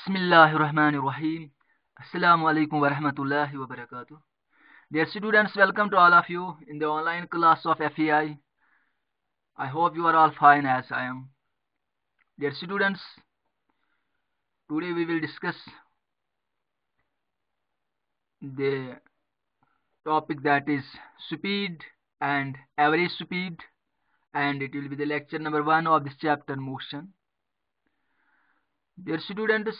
Bismillahirrahmanirrahim. Assalamu alaikum wa rahmatullahi wa barakatuh. Dear students, welcome to all of you in the online class of FEI. I hope you are all fine as I am. Dear students, today we will discuss the topic that is speed and average speed, and it will be the lecture number 1 of this chapter, motion. Dear students,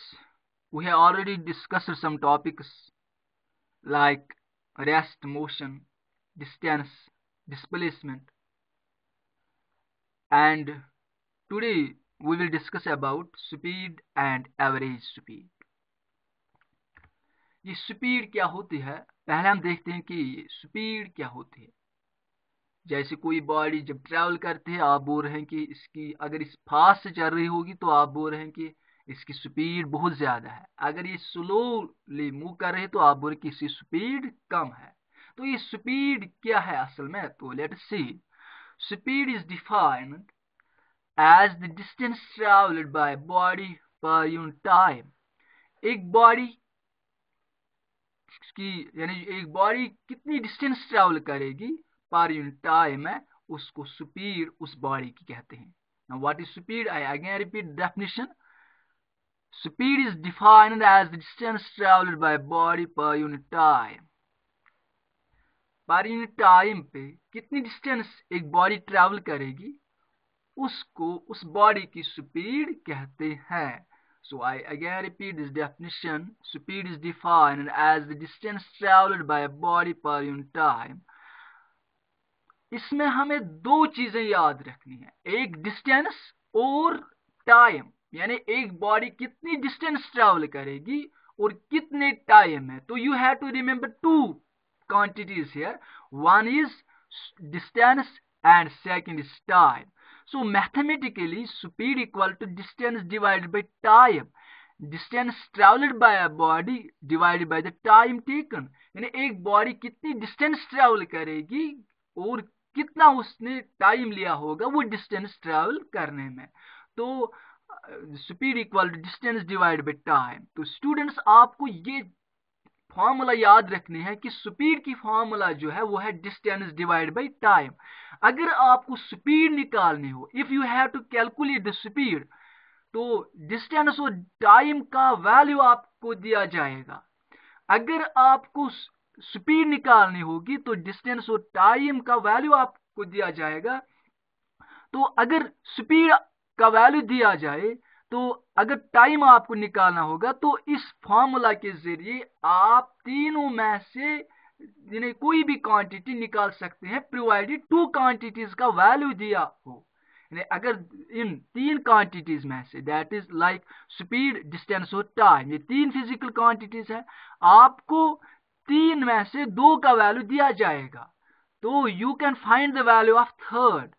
we have already discussed some topics like rest, motion, distance, displacement, and today we will discuss about speed and average speed. ये speed क्या होती है, पहले हम देखते हैं कि speed क्या होती है। जैसे कोई बॉडी जब ट्रैवल करती है, आप बोल रहे हैं कि इसकी अगर इस फास्ट से चल रही होगी तो आप बोल रहे हैं कि इसकी स्पीड बहुत ज्यादा है। अगर ये स्लोली मूव कर रहे हैं तो आप बोल रहे हैं कि इसकी स्पीड कम है। तो ये स्पीड क्या है असल में, तो let's see. Speed is defined as the distance travelled by body per unit time. एक बॉडी की यानी एक बॉडी कितनी डिस्टेंस ट्रैवल करेगी पर यूनिट टाइम है, उसको स्पीड उस बॉडी की कहते हैं। Now what is speed? I again repeat definition. Speed is defined as the distance traveled by body per unit time. पर यूनिट टाइम पे कितनी डिस्टेंस एक बॉडी ट्रैवल करेगी, उसको उस बॉडी की स्पीड कहते हैं। So I again repeat this definition. Speed is defined as the distance traveled by a body per unit time. इसमें हमें दो चीजें याद रखनी है, एक डिस्टेंस और टाइम, यानी एक बॉडी कितनी डिस्टेंस ट्रैवल करेगी और कितने टाइम है। तो you have to remember two quantities here, one is distance and second is time. So mathematically speed equal to distance divided by time, distance travelled by a body divided by the time taken. यानी एक body कितनी distance travel करेगी और कितना उसने time लिया होगा वो डिस्टेंस ट्रैवल करने में। तो speed equal to distance divide by time. तो स्टूडेंट्स आपको ये फॉर्मूला याद रखनी है कि स्पीड की फॉर्मूला जो है वो है डिस्टेंस डिवाइड बाय टाइम। अगर आपको स्पीड निकालनी हो, if you have to calculate the speed, तो डिस्टेंस और टाइम का वैल्यू आपको दिया जाएगा। अगर आपको स्पीड निकालनी होगी तो डिस्टेंस और टाइम का वैल्यू आपको दिया जाएगा। तो अगर स्पीड का वैल्यू दिया जाए तो अगर टाइम आपको निकालना होगा तो इस फॉर्मूला के जरिए आप तीनों में से कोई भी क्वांटिटी निकाल सकते हैं, प्रोवाइडेड टू क्वांटिटीज का वैल्यू दिया हो। अगर इन तीन क्वांटिटीज में से, that is like speed, distance और टाइम, ये तीन फिजिकल क्वांटिटीज है, आपको तीन में से दो का वैल्यू दिया जाएगा, तो you can find the value of third.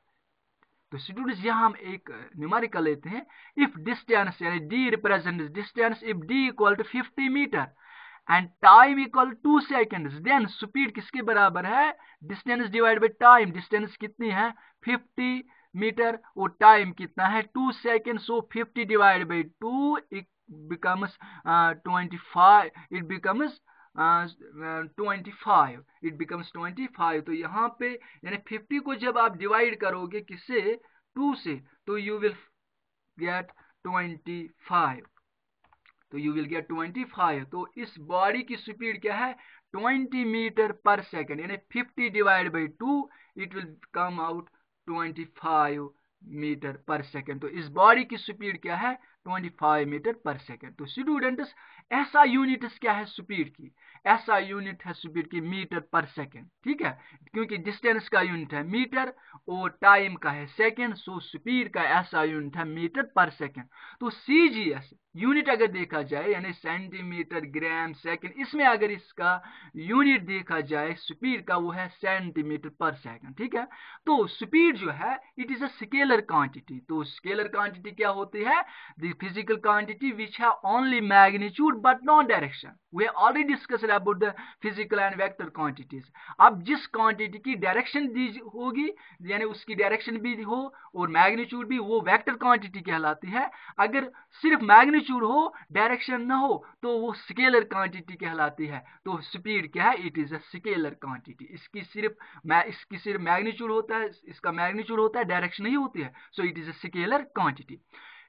तो स्टूडेंट्स यहां हम एक न्यूमेरिकल लेते हैं। इफ डिस्टेंस यानी D represents distance, if D equal to 50 metre and time equal 2 seconds, then speed किसके बराबर है? Distance divide by time. Distance कितनी है? 50 मीटर और टाइम कितना है? 2 second. So 50 divide by 2 it becomes 25, it becomes 25, it becomes 25। तो यहाँ पे यानी 50 को जब आप डिवाइड करोगे किससे? 2 से, तो यू विल गेट 25। तो यू विल गेट 25। तो इस बॉडी की स्पीड क्या है? 20 मीटर पर सेकेंड, यानी 50 divide by 2 it will come out 25 metre per second. तो इस बॉडी की स्पीड क्या है? 25 मीटर पर सेकेंड। तो स्टूडेंट्स ऐसा यूनिट्स क्या है स्पीड की? ऐसा यूनिट है स्पीड की मीटर पर सेकेंड, ठीक है, क्योंकि डिस्टेंस का यूनिट है मीटर और टाइम का है सेकेंड, सो स्पीड का ऐसा यूनिट है मीटर पर सेकेंड। तो सीजीएस यूनिट अगर देखा जाए यानी सेंटीमीटर, ग्राम, सेकेंड, इसमें अगर इसका यूनिट देखा जाए स्पीड का वो है सेंटीमीटर पर सेकेंड, ठीक है। तो स्पीड जो है it is a scalar quantity. तो स्केलर क्वांटिटी क्या होती है? The physical quantity which have only magnitude but no direction. We have already discussed about the physical and vector quantities. अब जिस क्वांटिटी की डायरेक्शन दी होगी यानी उसकी डायरेक्शन भी हो और मैग्नीट्यूड भी, वो वेक्टर क्वांटिटी कहलाती है. अगर सिर्फ मैग्नीट्यूड हो डायरेक्शन ना हो तो वो स्केलर क्वांटिटी कहलाती है. तो स्पीड क्या है? It is a scalar quantity. इसकी सिर्फ मैग्नीट्यूड होता है, इसका मैग्नीट्यूड होता है, डायरेक्शन नहीं होती है. So it is a scalar quantity.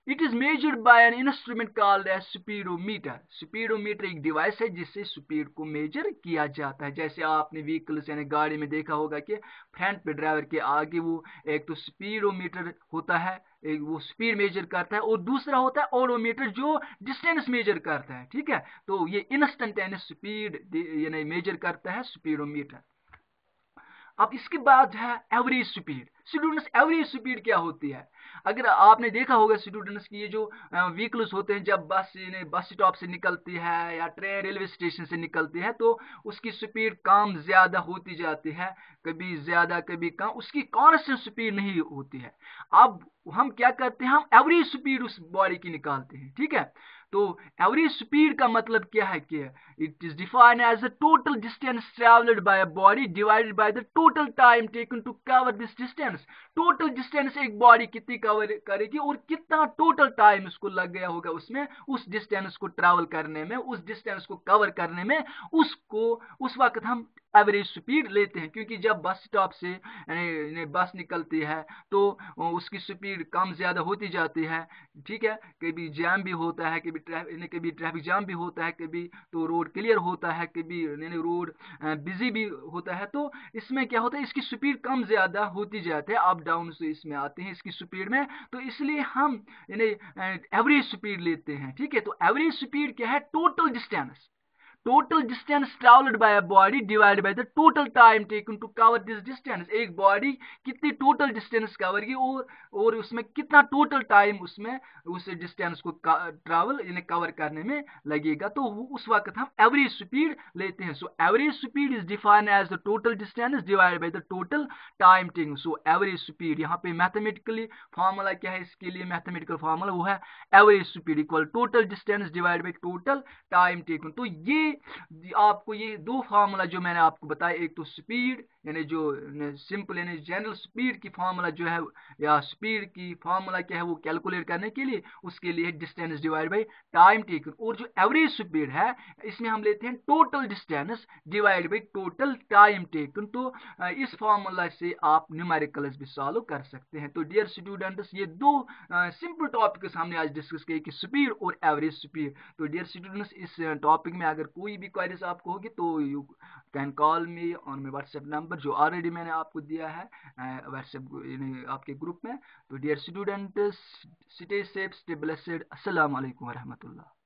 It is measured by an instrument called as speedometer. Speedometer एक डिवाइस है जिससे स्पीड को मेजर किया जाता है. जैसे आपने व्हीकल्स यानी गाड़ी में देखा होगा कि फ्रंट पे ड्राइवर के आगे वो एक तो स्पीडोमीटर होता है, एक वो स्पीड मेजर करता है, और दूसरा होता है ओडोमीटर जो डिस्टेंस मेजर करता है. ठीक है, तो ये इंस्टेंटेनियस स्पीड यानी मेजर करता है स्पीडोमीटर. अब इसके बाद है average speed. Students average speed क्या होती है? अगर आपने देखा होगा स्टूडेंट्स की ये जो व्हीकल्स होते हैं जब बस स्टॉप से निकलती है या ट्रेन रेलवे स्टेशन से निकलती है तो उसकी स्पीड कम ज्यादा होती जाती है, कभी ज्यादा कभी कम, उसकी कांस्टेंट स्पीड नहीं होती है. अब हम क्या करते हैं, हम एवरेज स्पीड उस बॉडी की निकालते हैं. ठीक है, तो एवरेज स्पीड का मतलब क्या है कि it is defined as the total distance travelled by a body divided by the total time taken to cover this distance. Total distance एक बॉडी कितनी कवर करेगी और कितना टोटल टाइम उसको लग गया होगा उसमें, उस डिस्टेंस को ट्रैवल करने में, उस डिस्टेंस को कवर करने में, उसको उस वक्त हम एवरेज स्पीड लेते हैं. क्योंकि जब बस स्टॉप से बस निकलती है तो उसकी स्पीड कम ज्यादा होती जाती है. ठीक है, कभी जैम भी होता है, कभी ट्रैफिक जाम भी होता है, कभी तो रोड क्लियर होता है, कभी रोड बिजी भी होता है. तो इसमें क्या होता है, इसकी स्पीड कम ज्यादा होती जाती है, अप डाउन से इसमें आते हैं इसकी स्पीड में. तो इसलिए हम एवरेज स्पीड लेते हैं. ठीक है, तो एवरेज स्पीड क्या है? Total distance traveled by a body divided by the total time taken to cover this distance. एक बॉडी कितनी टोटल डिस्टेंस कवर की और उसमें कितना टोटल टाइम उसमें उस डिस्टेंस को ट्रैवल यानी कवर करने में लगेगा, तो उस वक्त हम एवरेज स्पीड लेते हैं. So average speed is defined as the total distance divided by the total time taken. So average speed यहाँ पे मैथमेटिकली फार्मूला क्या है इसके लिए? मैथमेटिकल फार्मूला वो है average speed equal total distance divided by total time taken. तो ये आपको ये दो फार्मूला जो मैंने आपको बताया, एक तो स्पीड यानी जो सिंपल यानी जनरल स्पीड की फार्मूला जो है या स्पीड की फार्मूला क्या है वो कैलकुलेट करने के लिए, उसके लिए distance divide by time taken. और जो एवरेज स्पीड है इसमें हम लेते हैं total distance divide by total time taken. तो इस फार्मूला से आप न्यूमेरिकल्स भी सॉल्व कर सकते हैं. तो डियर स्टूडेंट्स, ये दो सिंपल टॉपिक्स हमने आज डिस्कस किए कि स्पीड और एवरेज स्पीड. तो डियर स्टूडेंट्स, इस टॉपिक में अगर कोई भी क्वेरीज आपको होगी तो you can call me on my WhatsApp number जो ऑलरेडी मैंने आपको दिया है व्हाट्सएप आपके ग्रुप में. तो dear students, stay safe, stay blessed. अस्सलाम वालेकुम व रहमतुल्लाह.